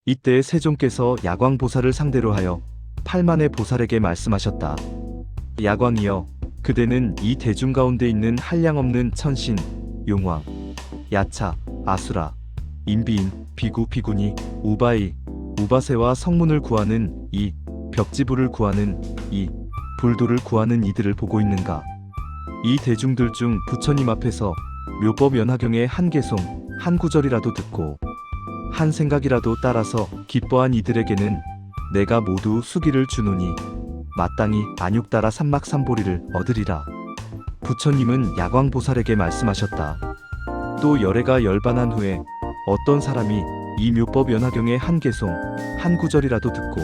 이때 세종께서 야광보살을 상대로 하여 팔만의 보살에게 말씀하셨다. 야광이여, 그대는 이 대중 가운데 있는 한량없는 천신, 용왕, 야차, 아수라, 인비인, 비구, 비구니, 우바이, 우바세와 성문을 구하는 이, 벽지불을 구하는 이, 불도를 구하는 이들을 보고 있는가? 이 대중들 중 부처님 앞에서 묘법 연화경의 한 개송, 한 구절이라도 듣고 한 생각이라도 따라서 기뻐한 이들에게는 내가 모두 수기를 주노니 마땅히 안육따라 삼막삼보리를 얻으리라. 부처님은 야광보살에게 말씀하셨다. 또 열애가 열반한 후에 어떤 사람이 이 묘법 연화경의 한 개송, 한 구절이라도 듣고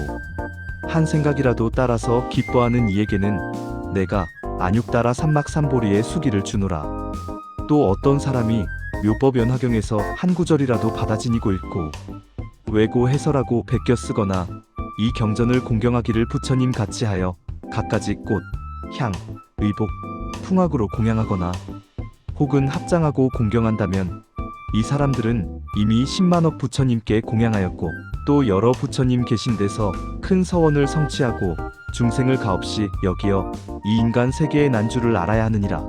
한 생각이라도 따라서 기뻐하는 이에게는 내가 안육따라 삼막삼보리의 수기를 주노라. 또 어떤 사람이 묘법 연화경에서 한 구절이라도 받아 지니고 읽고 외고 해설하고 베껴 쓰거나 이 경전을 공경하기를 부처님 같이 하여 갖가지 꽃, 향, 의복, 풍악으로 공양하거나 혹은 합장하고 공경한다면 이 사람들은 이미 10만억 부처님께 공양하였고 또 여러 부처님 계신 데서 큰 서원을 성취하고 중생을 가없이 여기어 이 인간 세계의 난주를 알아야 하느니라.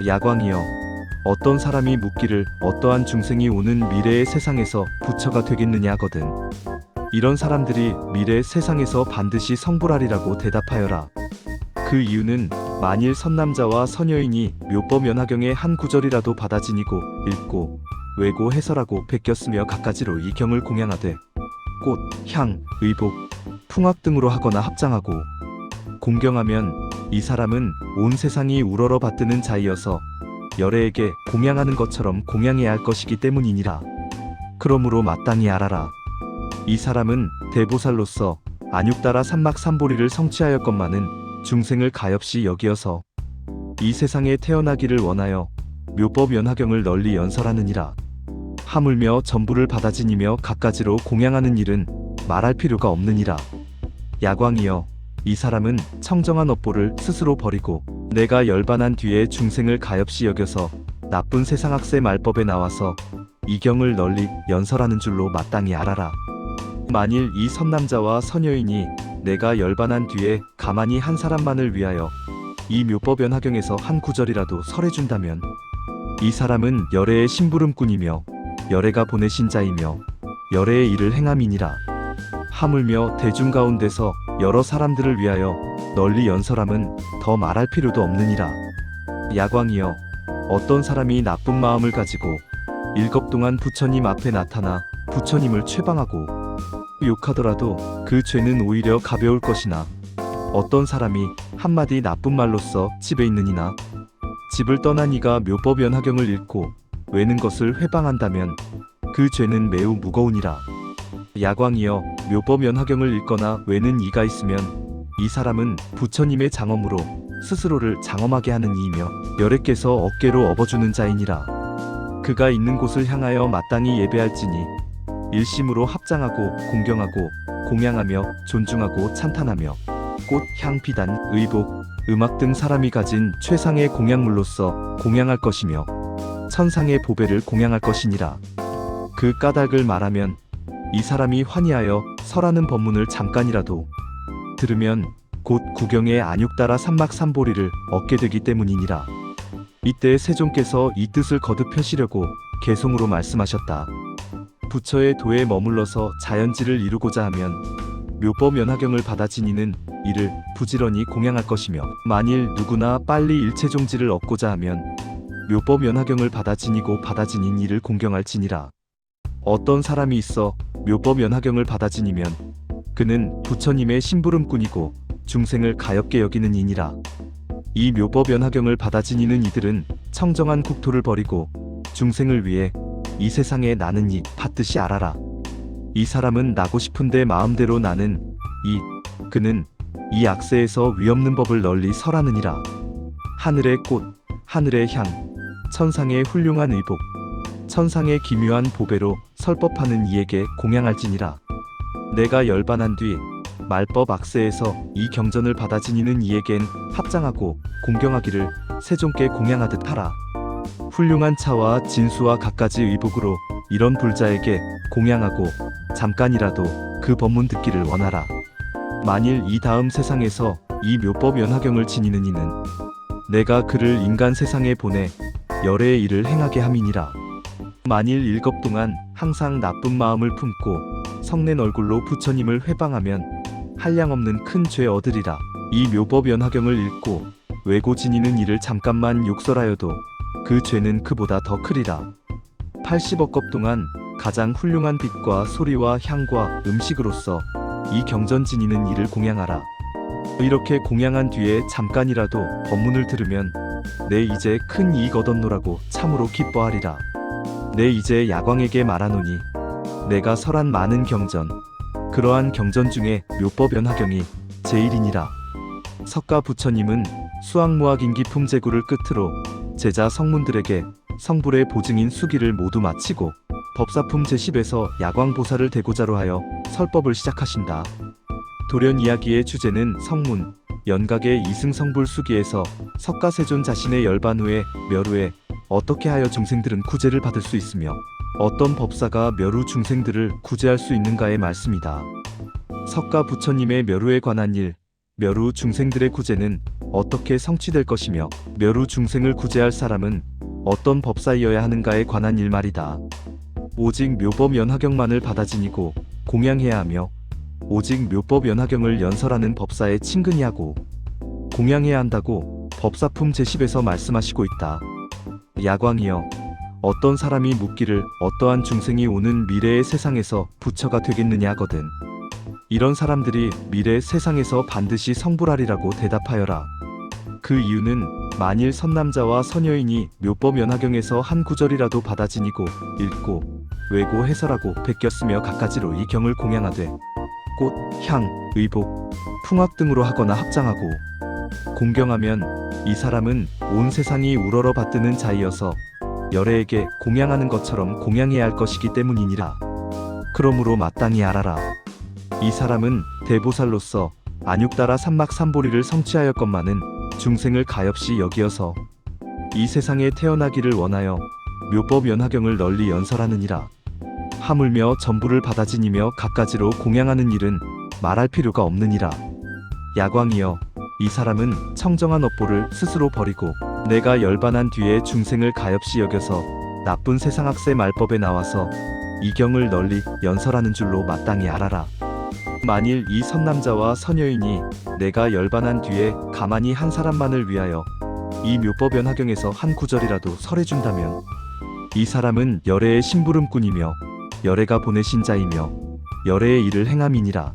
야광이여, 어떤 사람이 묻기를 어떠한 중생이 오는 미래의 세상에서 부처가 되겠느냐 하거든. 이런 사람들이 미래 세상에서 반드시 성불하리라고 대답하여라. 그 이유는 만일 선남자와 선여인이 묘법 연화경의 한 구절이라도 받아 지니고 읽고 외고 해설하고 베꼈으며 갖가지로 이 경을 공양하되 꽃, 향, 의복, 풍악 등으로 하거나 합장하고 공경하면 이 사람은 온 세상이 우러러 받드는 자이어서 열애에게 공양하는 것처럼 공양해야 할 것이기 때문이니라. 그러므로 마땅히 알아라. 이 사람은 대보살로서 안육따라 삼막삼보리를 성취하였건만은 중생을 가엾이 여기어서 이 세상에 태어나기를 원하여 묘법 연화경을 널리 연설하느니라. 하물며 전부를 받아 지니며 갖가지로 공양하는 일은 말할 필요가 없느니라. 야광이여, 이 사람은 청정한 업보를 스스로 버리고 내가 열반한 뒤에 중생을 가엾이 여겨서 나쁜 세상학세 말법에 나와서 이 경을 널리 연설하는 줄로 마땅히 알아라. 만일 이 선남자와 선여인이 내가 열반한 뒤에 가만히 한 사람만을 위하여 이 묘법 연화경에서 한 구절이라도 설해준다면 이 사람은 열애의 심부름꾼이며 열애가 보내신 자이며 열애의 일을 행함이니라. 하물며 대중 가운데서 여러 사람들을 위하여 널리 연설함은 더 말할 필요도 없느니라. 야광이여, 어떤 사람이 나쁜 마음을 가지고 일겁 동안 부처님 앞에 나타나 부처님을 최방하고 욕하더라도 그 죄는 오히려 가벼울 것이나 어떤 사람이 한마디 나쁜 말로써 집에 있는 이나 집을 떠난 이가 묘법 연화경을 읽고 외는 것을 회방한다면 그 죄는 매우 무거우니라. 야광이여, 묘법 연화경을 읽거나 외는 이가 있으면 이 사람은 부처님의 장엄으로 스스로를 장엄하게 하는 이이며 열애께서 어깨로 업어주는 자이니라. 그가 있는 곳을 향하여 마땅히 예배할지니 일심으로 합장하고 공경하고 공양하며 존중하고 찬탄하며 꽃, 향, 비단, 의복, 음악 등 사람이 가진 최상의 공양물로서 공양할 것이며 천상의 보배를 공양할 것이니라. 그 까닭을 말하면 이 사람이 환희하여 설하는 법문을 잠깐이라도 들으면 곧 구경의 안육따라 삼막삼보리를 얻게 되기 때문이니라. 이때 세종께서 이 뜻을 거듭 펴시려고 개송으로 말씀하셨다. 부처의 도에 머물러서 자연지를 이루고자 하면 묘법 연화경을 받아 지니는 이를 부지런히 공양할 것이며 만일 누구나 빨리 일체종지를 얻고자 하면 묘법 연화경을 받아 지니고 받아 지닌 이를 공경할지니라. 어떤 사람이 있어 묘법 연화경을 받아 지니면 그는 부처님의 심부름꾼이고 중생을 가엾게 여기는 이니라. 이 묘법 연화경을 받아 지니는 이들은 청정한 국토를 버리고 중생을 위해 이 세상에 나는 이 받듯이 알아라. 이 사람은 나고 싶은데 마음대로 나는 그는 이 악세에서 위없는 법을 널리 설하느니라. 하늘의 꽃, 하늘의 향, 천상의 훌륭한 의복, 천상의 기묘한 보배로 설법하는 이에게 공양할지니라. 내가 열반한 뒤 말법 악세에서 이 경전을 받아 지니는 이에겐 합장하고 공경하기를 세종께 공양하듯 하라. 훌륭한 차와 진수와 갖가지 의복으로 이런 불자에게 공양하고 잠깐이라도 그 법문 듣기를 원하라. 만일 이 다음 세상에서 이 묘법 연화경을 지니는 이는 내가 그를 인간 세상에 보내 열애의 일을 행하게 함이니라. 만일 일겁 동안 항상 나쁜 마음을 품고 성낸 얼굴로 부처님을 회방하면 한량없는 큰 죄 얻으리라. 이 묘법 연화경을 읽고 외고 지니는 이를 잠깐만 욕설하여도 그 죄는 그보다 더 크리라. 80억 겁 동안 가장 훌륭한 빛과 소리와 향과 음식으로서 이 경전 지니는 이를 공양하라. 이렇게 공양한 뒤에 잠깐이라도 법문을 들으면 내 이제 큰 이익 얻었노라고 참으로 기뻐하리라. 내 이제 야광에게 말하노니 내가 설한 많은 경전, 그러한 경전 중에 묘법 연화경이 제일이니라. 석가 부처님은 수학무학인기 품제구를 끝으로 제자 성문들에게 성불의 보증인 수기를 모두 마치고 법사품 제10에서 야광보살을 대고자로 하여 설법을 시작하신다. 돌연 이야기의 주제는 성문, 연각의 이승성불 수기에서 석가세존 자신의 열반 후에 멸후에 어떻게 하여 중생들은 구제를 받을 수 있으며 어떤 법사가 멸후 중생들을 구제할 수 있는가의 말씀이다. 석가 부처님의 멸후에 관한 일, 멸후 중생들의 구제는 어떻게 성취될 것이며 멸후 중생을 구제할 사람은 어떤 법사이어야 하는가에 관한 일 말이다. 오직 묘법 연화경만을 받아 지니고 공양해야 하며 오직 묘법 연화경을 연설하는 법사에 친근히 하고 공양해야 한다고 법사품 제10에서 말씀하시고 있다. 야광이여, 어떤 사람이 묻기를 어떠한 중생이 오는 미래의 세상에서 부처가 되겠느냐 하거든. 이런 사람들이 미래 세상에서 반드시 성불하리라고 대답하여라. 그 이유는 만일 선남자와 선여인이 묘법 연화경에서 한 구절이라도 받아 지니고 읽고 외고 해설하고 베꼈으며 갖가지로 이 경을 공양하되 꽃, 향, 의복, 풍악 등으로 하거나 합장하고 공경하면 이 사람은 온 세상이 우러러 받드는 자이어서 열애에게 공양하는 것처럼 공양해야 할 것이기 때문이니라. 그러므로 마땅히 알아라. 이 사람은 대보살로서 안육따라 삼막삼보리를 성취하였건만은 중생을 가엾이 여기어서 이 세상에 태어나기를 원하여 묘법 연화경을 널리 연설하느니라. 하물며 전부를 받아 지니며 갖가지로 공양하는 일은 말할 필요가 없느니라. 야광이여, 이 사람은 청정한 업보를 스스로 버리고 내가 열반한 뒤에 중생을 가엾이 여겨서 나쁜 세상학세 말법에 나와서 이 경을 널리 연설하는 줄로 마땅히 알아라. 만일 이 선남자와 선여인이 내가 열반한 뒤에 가만히 한 사람만을 위하여 이 묘법 연화경에서 한 구절이라도 설해준다면 이 사람은 열애의 심부름꾼이며 열애가 보내신 자이며 열애의 일을 행함이니라.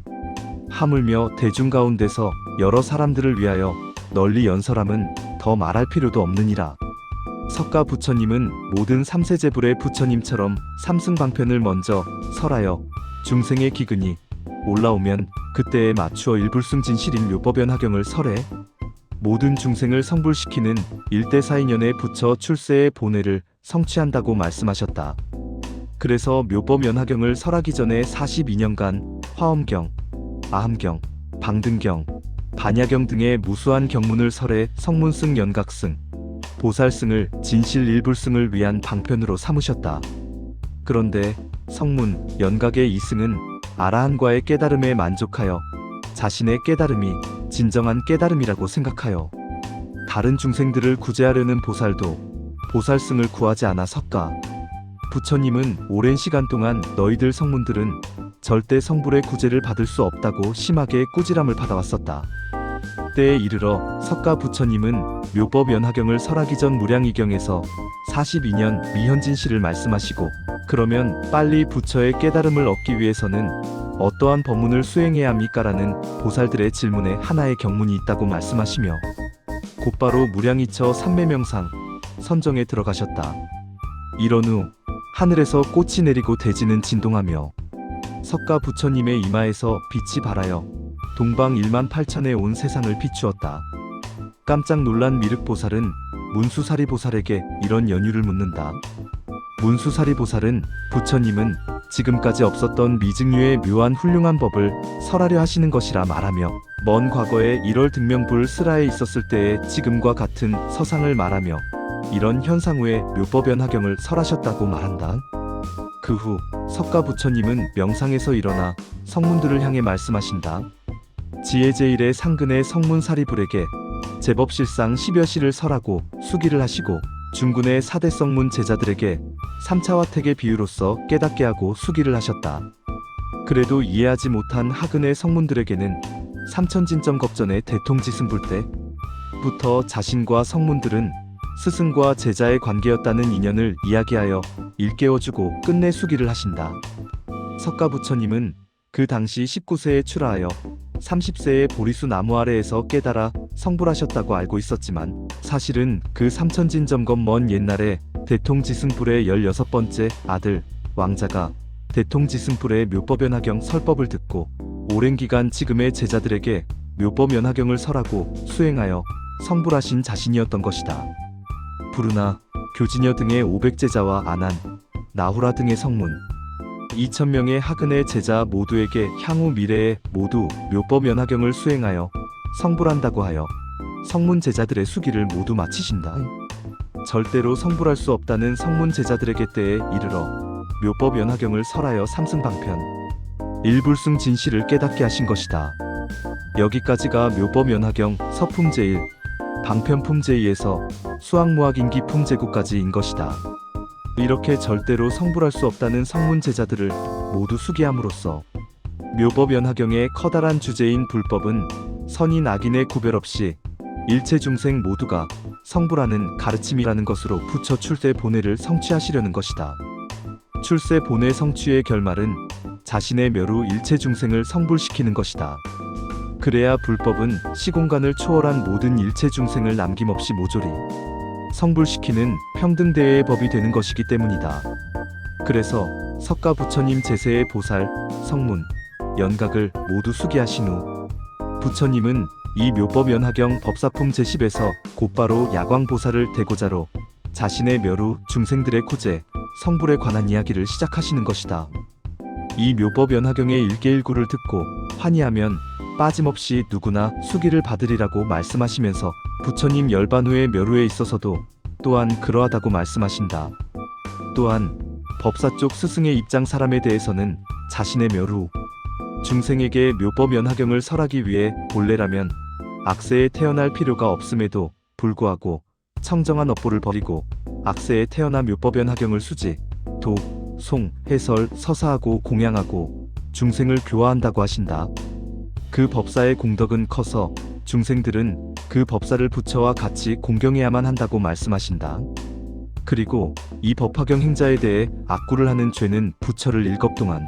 하물며 대중 가운데서 여러 사람들을 위하여 널리 연설함은 더 말할 필요도 없느니라. 석가 부처님은 모든 삼세제불의 부처님처럼 삼승방편을 먼저 설하여 중생의 기근이 올라오면 그때에 맞추어 일불승진실인 묘법연화경을 설해 모든 중생을 성불시키는 일대사인연의 부처 출세의 본회를 성취한다고 말씀하셨다. 그래서 묘법연화경을 설하기 전에 42년간 화엄경, 아함경, 방등경, 반야경 등의 무수한 경문을 설해 성문승 연각승, 보살승을 진실 일불승을 위한 방편으로 삼으셨다. 그런데 성문, 연각의 이승은 아라한과의 깨달음에 만족하여 자신의 깨달음이 진정한 깨달음이라고 생각하여 다른 중생들을 구제하려는 보살도 보살승을 구하지 않아 석가 부처님은 오랜 시간 동안 너희들 성문들은 절대 성불의 구제를 받을 수 없다고 심하게 꾸지람을 받아왔었다. 때에 이르러 석가 부처님은 묘법 연화경을 설하기 전 무량이경에서 42년 미현진시를 말씀하시고 그러면 빨리 부처의 깨달음을 얻기 위해서는 어떠한 법문을 수행해야 합니까라는 보살들의 질문에 하나의 경문이 있다고 말씀하시며 곧바로 무량이처 삼매명상 선정에 들어가셨다. 이런 후 하늘에서 꽃이 내리고 대지는 진동하며 석가 부처님의 이마에서 빛이 발하여 동방 1만 8천에 온 세상을 비추었다. 깜짝 놀란 미륵보살은 문수사리보살에게 이런 연유를 묻는다. 문수사리보살은 부처님은 지금까지 없었던 미증류의 묘한 훌륭한 법을 설하려 하시는 것이라 말하며 먼 과거에 1월 등명불 스라에 있었을 때의 지금과 같은 서상을 말하며 이런 현상 후에 묘법연화경을 설하셨다고 말한다. 그 후 석가 부처님은 명상에서 일어나 성문들을 향해 말씀하신다. 지혜제일의 상근의 성문 사리불에게 제법실상 10여 시를 설하고 수기를 하시고 중군의 4대 성문 제자들에게 3차화택의 비유로서 깨닫게 하고 수기를 하셨다. 그래도 이해하지 못한 하근의 성문들에게는 삼천진점겁전의 대통지승불 때부터 자신과 성문들은 스승과 제자의 관계였다는 인연을 이야기하여 일깨워주고 끝내 수기를 하신다. 석가 부처님은 그 당시 19세에 출하하여 30세에 보리수 나무 아래에서 깨달아 성불하셨다고 알고 있었지만 사실은 그 삼천진점검 먼 옛날에 대통지승불의 16번째 아들 왕자가 대통지승불의 묘법연화경 설법을 듣고 오랜 기간 지금의 제자들에게 묘법연화경을 설하고 수행하여 성불하신 자신이었던 것이다. 부르나, 교진여 등의 500제자와 아난, 나후라 등의 성문 2000명의 하근의 제자 모두에게 향후 미래에 모두 묘법연화경을 수행하여 성불한다고 하여 성문 제자들의 수기를 모두 마치신다. 절대로 성불할 수 없다는 성문 제자들에게 때에 이르러 묘법연화경을 설하여 삼승방편 일불승 진실을 깨닫게 하신 것이다. 여기까지가 묘법연화경 서품제1 방편품제2에서 수학무학인기 품제9까지인 것이다. 이렇게 절대로 성불할 수 없다는 성문 제자들을 모두 수기함으로써 묘법연화경의 커다란 주제인 불법은 선인 악인의 구별 없이 일체 중생 모두가 성불하는 가르침이라는 것으로 부처 출세 본회를 성취하시려는 것이다. 출세 본회 성취의 결말은 자신의 묘로 일체 중생을 성불시키는 것이다. 그래야 불법은 시공간을 초월한 모든 일체 중생을 남김없이 모조리 성불시키는 평등대회의 법이 되는 것이기 때문이다. 그래서 석가 부처님 제세의 보살, 성문, 연각을 모두 수기하신 후 부처님은 이 묘법연화경 법사품 제10에서 곧바로 야광보살을 대고자로 자신의 묘루 중생들의 구제, 성불에 관한 이야기를 시작하시는 것이다. 이 묘법연화경의 일개일구를 듣고 환희하면 빠짐없이 누구나 수기를 받으리라고 말씀하시면서 부처님 열반 후의 묘루에 있어서도 또한 그러하다고 말씀하신다. 또한 법사 쪽 스승의 입장 사람에 대해서는 자신의 묘루 중생에게 묘법연화경을 설하기 위해 본래라면 악세에 태어날 필요가 없음에도 불구하고 청정한 업보를 버리고 악세에 태어나 묘법연화경을 수지, 독, 송, 해설, 서사하고 공양하고 중생을 교화한다고 하신다. 그 법사의 공덕은 커서 중생들은 그 법사를 부처와 같이 공경해야만 한다고 말씀하신다. 그리고 이 법화경 행자에 대해 악구를 하는 죄는 부처를 7 동안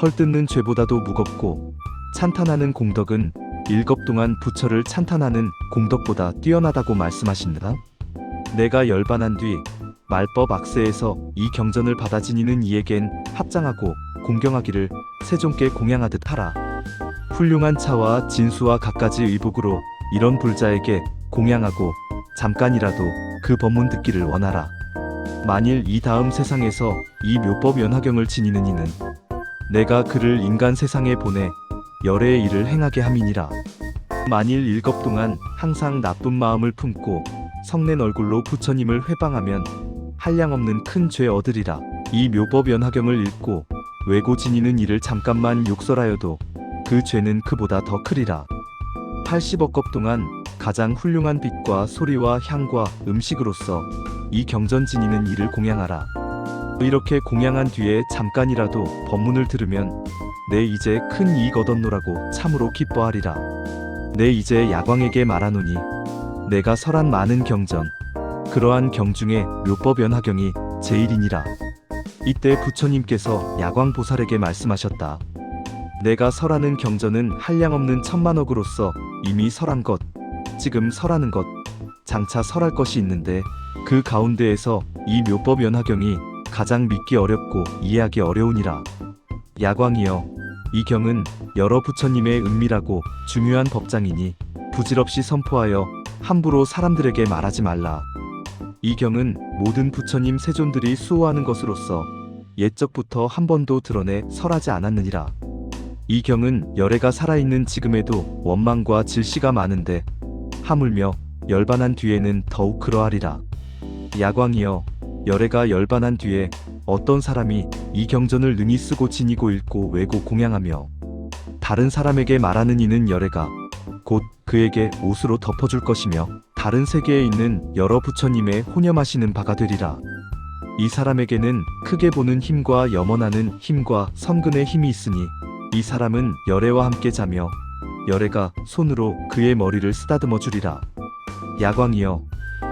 헐뜯는 죄보다도 무겁고 찬탄하는 공덕은 7 동안 부처를 찬탄하는 공덕보다 뛰어나다고 말씀하신다. 내가 열반한 뒤 말법 악세에서 이 경전을 받아 지니는 이에겐 합장하고 공경하기를 세종께 공양하듯 하라. 훌륭한 차와 진수와 갖가지 의복으로 이런 불자에게 공양하고 잠깐이라도 그 법문 듣기를 원하라. 만일 이 다음 세상에서 이 묘법연화경을 지니는 이는 내가 그를 인간 세상에 보내 열애의 일을 행하게 함이니라. 만일 7 동안 항상 나쁜 마음을 품고 성낸 얼굴로 부처님을 회방하면 한량없는 큰 죄 얻으리라. 이 묘법연화경을 읽고 외고 지니는 이를 잠깐만 욕설하여도 그 죄는 그보다 더 크리라. 80억겁 동안 가장 훌륭한 빛과 소리와 향과 음식으로서 이 경전 지니는 이를 공양하라. 이렇게 공양한 뒤에 잠깐이라도 법문을 들으면 내 이제 큰 이익 얻었노라고 참으로 기뻐하리라. 내 이제 야광에게 말하노니 내가 설한 많은 경전 그러한 경 중에 묘법연화경이 제일이니라. 이때 부처님께서 야광보살에게 말씀하셨다. 내가 설하는 경전은 한량없는 천만억으로서 이미 설한 것, 지금 설하는 것, 장차 설할 것이 있는데 그 가운데에서 이 묘법연화경이 가장 믿기 어렵고 이해하기 어려우니라. 야광이여, 이 경은 여러 부처님의 은밀하고 중요한 법장이니 부질없이 선포하여 함부로 사람들에게 말하지 말라. 이 경은 모든 부처님 세존들이 수호하는 것으로서 옛적부터 한 번도 드러내 설하지 않았느니라. 이 경은 열애가 살아있는 지금에도 원망과 질시가 많은데 하물며 열반한 뒤에는 더욱 그러하리라. 야광이여, 열애가 열반한 뒤에 어떤 사람이 이 경전을 능히 쓰고 지니고 읽고 외고 공양하며 다른 사람에게 말하는 이는 열애가 곧 그에게 옷으로 덮어줄 것이며 다른 세계에 있는 여러 부처님의 혼염하시는 바가 되리라. 이 사람에게는 크게 보는 힘과 염원하는 힘과 선근의 힘이 있으니 이 사람은 열애와 함께 자며 열애가 손으로 그의 머리를 쓰다듬어 주리라. 야광이여,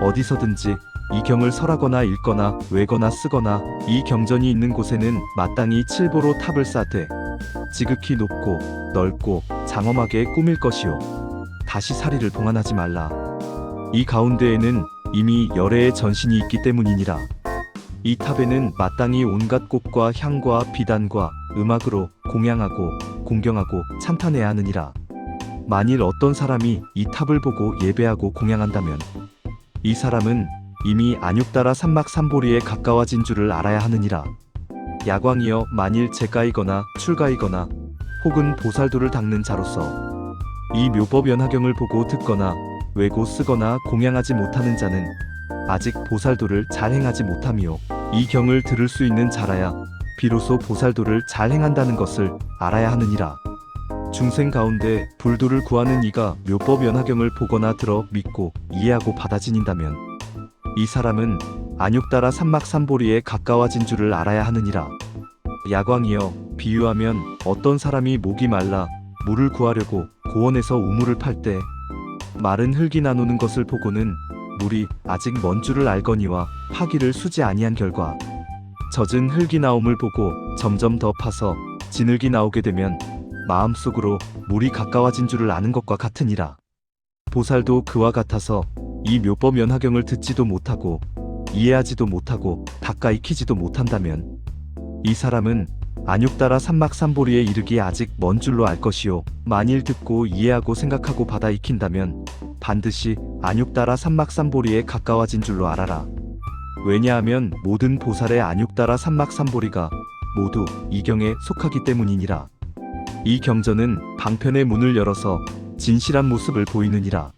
어디서든지 이 경을 설하거나 읽거나 외거나 쓰거나 이 경전이 있는 곳에는 마땅히 칠보로 탑을 쌓되 지극히 높고 넓고 장엄하게 꾸밀 것이요 다시 사리를 봉안하지 말라. 이 가운데에는 이미 열애의 전신이 있기 때문이니라. 이 탑에는 마땅히 온갖 꽃과 향과 비단과 음악으로 공양하고 공경하고 찬탄해야 하느니라. 만일 어떤 사람이 이 탑을 보고 예배하고 공양한다면 이 사람은 이미 안육다라 삼막삼보리에 가까워진 줄을 알아야 하느니라. 야광이여, 만일 제가이거나 출가이거나 혹은 보살도를 닦는 자로서 이 묘법 연화경을 보고 듣거나 외고 쓰거나 공양하지 못하는 자는 아직 보살도를 잘 행하지 못함이요 이 경을 들을 수 있는 자라야 비로소 보살도를 잘 행한다는 것을 알아야 하느니라. 중생 가운데 불도를 구하는 이가 묘법 연화경을 보거나 들어 믿고 이해하고 받아 지닌다면 이 사람은 안육다라 삼막삼보리에 가까워진 줄을 알아야 하느니라. 야광이여, 비유하면 어떤 사람이 목이 말라 물을 구하려고 고원에서 우물을 팔 때 마른 흙이 나누는 것을 보고는 물이 아직 먼 줄을 알거니와 파기를 수지 아니한 결과 젖은 흙이 나옴을 보고 점점 더 파서 진흙이 나오게 되면 마음속으로 물이 가까워진 줄을 아는 것과 같으니라. 보살도 그와 같아서 이 묘법 연화경을 듣지도 못하고 이해하지도 못하고 닦아 익히지도 못한다면 이 사람은 안육다라 삼막삼보리에 이르기 아직 먼 줄로 알 것이요 만일 듣고 이해하고 생각하고 받아 익힌다면 반드시 안육다라 삼막삼보리에 가까워진 줄로 알아라. 왜냐하면 모든 보살의 안육다라 삼막삼보리가 모두 이 경에 속하기 때문이니라. 이 경전은 방편의 문을 열어서 진실한 모습을 보이느니라.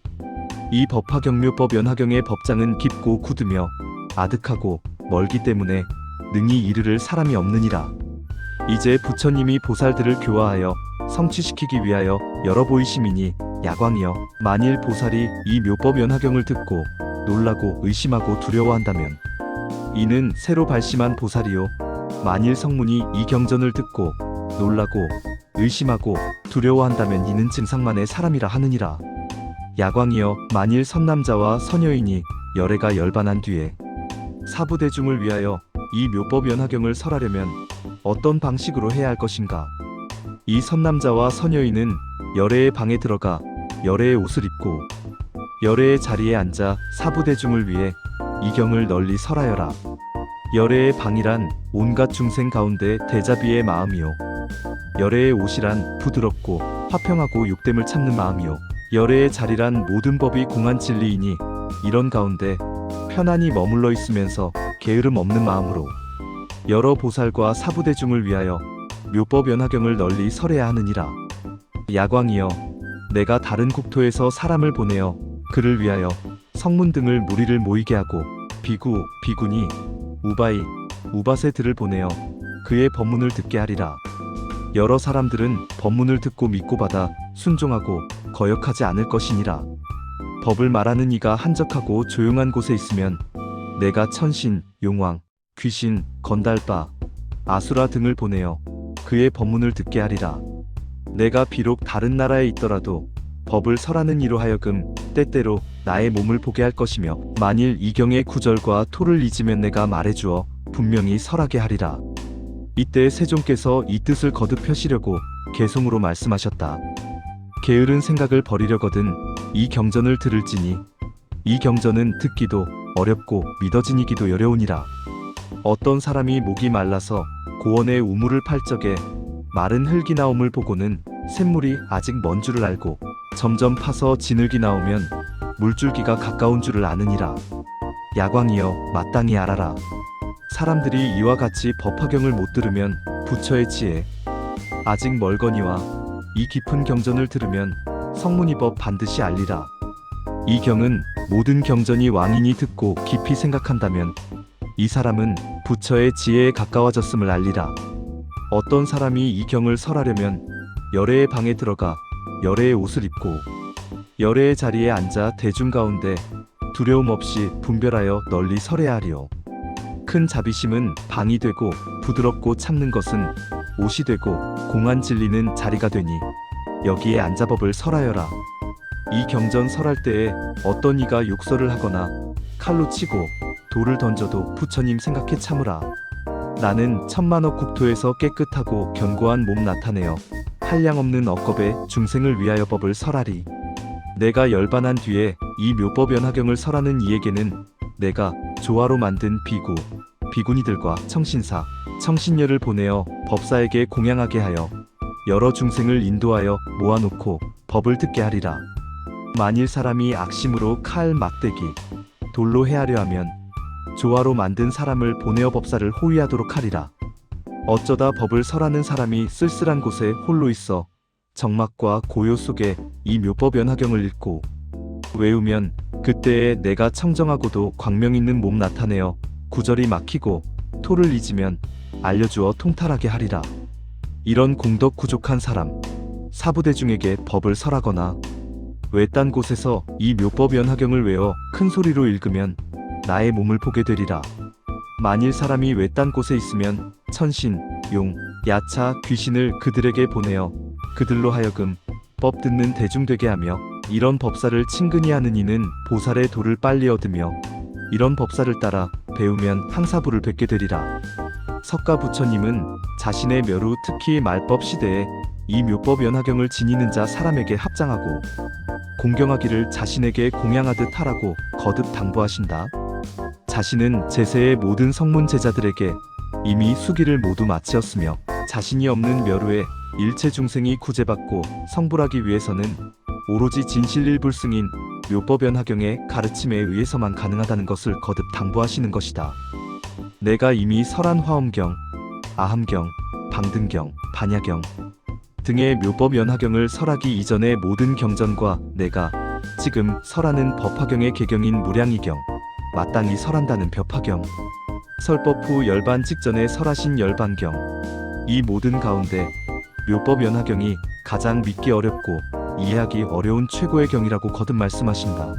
이 법화경묘법 연화경의 법장은 깊고 굳으며 아득하고 멀기 때문에 능히 이르를 사람이 없느니라. 이제 부처님이 보살들을 교화하여 성취시키기 위하여 열어 보이심이니 야광이여, 만일 보살이 이 묘법 연화경을 듣고 놀라고 의심하고 두려워한다면 이는 새로 발심한 보살이요 만일 성문이 이 경전을 듣고 놀라고 의심하고 두려워한다면 이는 증상만의 사람이라 하느니라. 야광이여, 만일 선남자와 선여인이 열애가 열반한 뒤에 사부대중을 위하여 이 묘법 연화경을 설하려면 어떤 방식으로 해야 할 것인가? 이 선남자와 선여인은 열애의 방에 들어가 열애의 옷을 입고 열애의 자리에 앉아 사부대중을 위해 이 경을 널리 설하여라. 열애의 방이란 온갖 중생 가운데 대자비의 마음이요 열애의 옷이란 부드럽고 화평하고 욕됨을 참는 마음이요 열애의 자리란 모든 법이 공한 진리이니 이런 가운데 편안히 머물러 있으면서 게으름 없는 마음으로 여러 보살과 사부대중을 위하여 묘법 연화경을 널리 설해야 하느니라. 야광이여, 내가 다른 국토에서 사람을 보내어 그를 위하여 성문 등을 무리를 모이게 하고 비구, 비구니, 우바이, 우바세들을 보내어 그의 법문을 듣게 하리라. 여러 사람들은 법문을 듣고 믿고 받아 순종하고 거역하지 않을 것이니라. 법을 말하는 이가 한적하고 조용한 곳에 있으면 내가 천신, 용왕, 귀신, 건달바, 아수라 등을 보내어 그의 법문을 듣게 하리라. 내가 비록 다른 나라에 있더라도 법을 설하는 이로 하여금 때때로 나의 몸을 보게 할 것이며 만일 이 경의 구절과 토를 잊으면 내가 말해주어 분명히 설하게 하리라. 이때 세종께서 이 뜻을 거듭 펴시려고 개송으로 말씀하셨다. 게으른 생각을 버리려거든 이 경전을 들을지니 이 경전은 듣기도 어렵고 믿어지니기도 어려우니라. 어떤 사람이 목이 말라서 고원에 우물을 팔 적에 마른 흙이 나옴을 보고는 샘물이 아직 먼 줄을 알고 점점 파서 진흙이 나오면 물줄기가 가까운 줄을 아느니라. 야광이여, 마땅히 알아라. 사람들이 이와 같이 법화경을 못 들으면 부처의 지혜 아직 멀거니와 이 깊은 경전을 들으면 성문이법 반드시 알리라. 이 경은 모든 경전이 왕인이 듣고 깊이 생각한다면 이 사람은 부처의 지혜에 가까워졌음을 알리라. 어떤 사람이 이 경을 설하려면 열애의 방에 들어가 열애의 옷을 입고 열애의 자리에 앉아 대중 가운데 두려움 없이 분별하여 널리 설해야 하리요. 큰 자비심은 방이 되고 부드럽고 참는 것은 옷이 되고 공안 진리는 자리가 되니 여기에 앉아 법을 설하여라. 이 경전 설할 때에 어떤 이가 욕설을 하거나 칼로 치고 돌을 던져도 부처님 생각해 참으라. 나는 천만억 국토에서 깨끗하고 견고한 몸 나타내어 한량없는 억겁의 중생을 위하여 법을 설하리. 내가 열반한 뒤에 이 묘법 연화경을 설하는 이에게는 내가 조화로 만든 비구, 비구니들과 청신사, 청신녀를 보내어 법사에게 공양하게 하여 여러 중생을 인도하여 모아놓고 법을 듣게 하리라. 만일 사람이 악심으로 칼, 막대기, 돌로 해하려 하면 조화로 만든 사람을 보내어 법사를 호위하도록 하리라. 어쩌다 법을 설하는 사람이 쓸쓸한 곳에 홀로 있어 정막과 고요 속에 이 묘법 연화경을 읽고 외우면 그때에 내가 청정하고도 광명 있는 몸 나타내어 구절이 막히고 토를 잊으면 알려주어 통탈하게 하리라. 이런 공덕 부족한 사람 사부대중에게 법을 설하거나 외딴 곳에서 이 묘법 연화경을 외워 큰 소리로 읽으면 나의 몸을 보게 되리라. 만일 사람이 외딴 곳에 있으면 천신, 용, 야차, 귀신을 그들에게 보내어 그들로 하여금 법 듣는 대중 되게 하며 이런 법사를 친근히 하는 이는 보살의 도를 빨리 얻으며 이런 법사를 따라 배우면 항사부를 뵙게 되리라. 석가 부처님은 자신의 묘루 특히 말법 시대에 이 묘법 연화경을 지니는 자 사람에게 합장하고 공경하기를 자신에게 공양하듯 하라고 거듭 당부하신다. 자신은 제세의 모든 성문 제자들에게 이미 수기를 모두 마치었으며 자신이 없는 묘루에 일체 중생이 구제받고 성불하기 위해서는 오로지 진실일불승인 묘법연화경의 가르침에 의해서만 가능하다는 것을 거듭 당부하시는 것이다. 내가 이미 설한 화엄경, 아함경, 방등경, 반야경 등의 묘법연화경을 설하기 이전의 모든 경전과 내가 지금 설하는 법화경의 개경인 무량이경, 마땅히 설한다는 벽화경, 설법 후 열반 직전에 설하신 열반경, 이 모든 가운데 묘법연화경이 가장 믿기 어렵고 이해하기 어려운 최고의 경이라고 거듭 말씀하신다.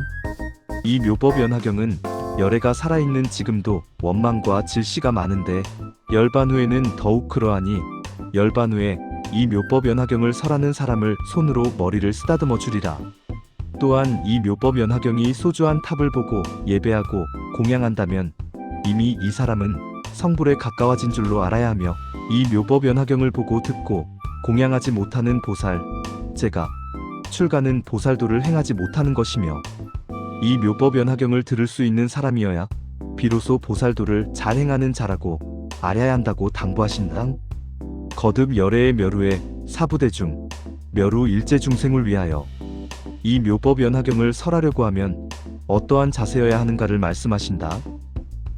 이 묘법연화경은 열애가 살아있는 지금도 원망과 질시가 많은데 열반 후에는 더욱 그러하니 열반 후에 이 묘법연화경을 설하는 사람을 손으로 머리를 쓰다듬어 주리라. 또한 이 묘법연화경이 소주한 탑을 보고 예배하고 공양한다면 이미 이 사람은 성불에 가까워진 줄로 알아야 하며 이 묘법연화경을 보고 듣고 공양하지 못하는 보살, 제가 출가는 보살도를 행하지 못하는 것이며 이 묘법연화경을 들을 수 있는 사람이어야 비로소 보살도를 잘 행하는 자라고 알아야 한다고 당부하신다. 거듭 열애의 묘루에 사부대중, 묘루 일제중생을 위하여 이 묘법연화경을 설하려고 하면 어떠한 자세여야 하는가를 말씀하신다.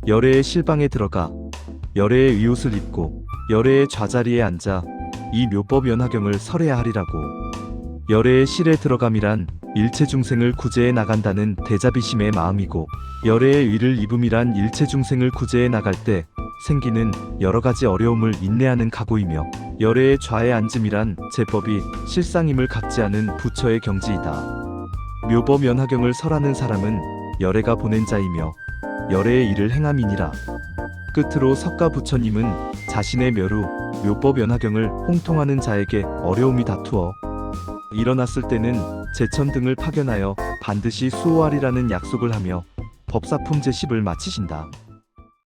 열애의 실방에 들어가 열애의 의옷을 입고 열애의 좌자리에 앉아 이 묘법연화경을 설해야 하리라고. 열애의 실에 들어감이란 일체중생을 구제해 나간다는 대자비심의 마음이고 열애의 의를 입음이란 일체중생을 구제해 나갈 때 생기는 여러가지 어려움을 인내하는 각오이며 열애의 좌에 앉음이란 제법이 실상임을 갖지 않은 부처의 경지이다. 묘법연화경을 설하는 사람은 열애가 보낸 자이며 열애의 일을 행함이니라. 끝으로 석가 부처님은 자신의 묘루 묘법연화경을 홍통하는 자에게 어려움이 다투어 일어났을 때는 제천 등을 파견하여 반드시 수호하리라는 약속을 하며 법사품 제10을 마치신다.